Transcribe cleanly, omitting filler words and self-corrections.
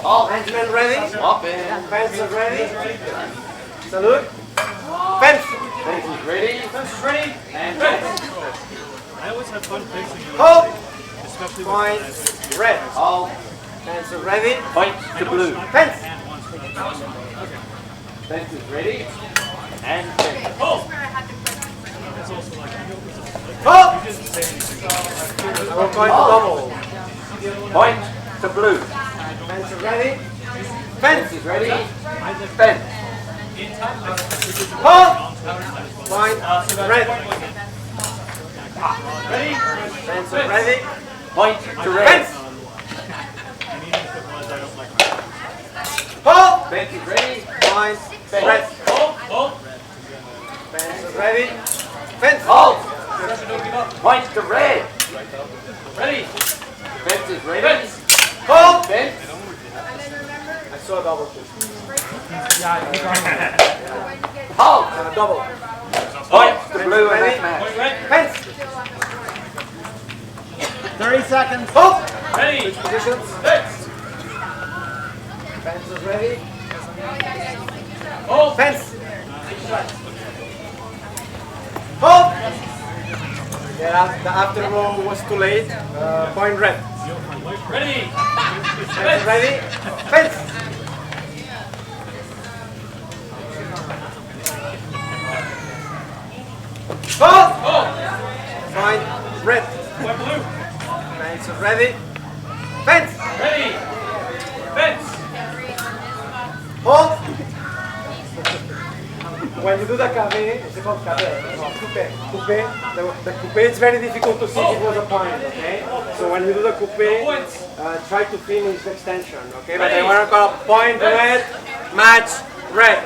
Henchmen ready? Fence is ready? Salute. Fence! Fence is ready. Fence is ready. And fence. I always have fun fixing you. Hold! Especially Point red. Hold. Fence is ready. Point to blue. Fence! Fence is ready. And fence. It's also like, I know this is like, Hold! you didn't say anything. We're going to double. Point to blue. Fence is ready. Fence is ready. Fence. Hold! Point red. Ready? Fence is ready. Point to red. Fence! And even if it was, I don't like my Hold! Fence is ready. Point red. Fence is ready. Fence! Hold. Point to red. Ready? Fence is ready. Hold! Fence. I saw a double too. Hold. Double. Point to blue and Ready? that match. Fence! 30 seconds. Hold! Ready? Switch positions. Fence. Fence is ready. Hold. Fence! Hold! Yeah, the after row was too late. Point red. Ready? Fence is ready. Fence! Hold! Point red. Point blue. Fence is ready. Fence! Ready? Fence. Hold! When you do the café, it's called café, no, coupé. The coupé, it's very difficult to see if it was a point, okay? So when you do the coupé, try to finish the extension, okay? But I want to call point red, match red.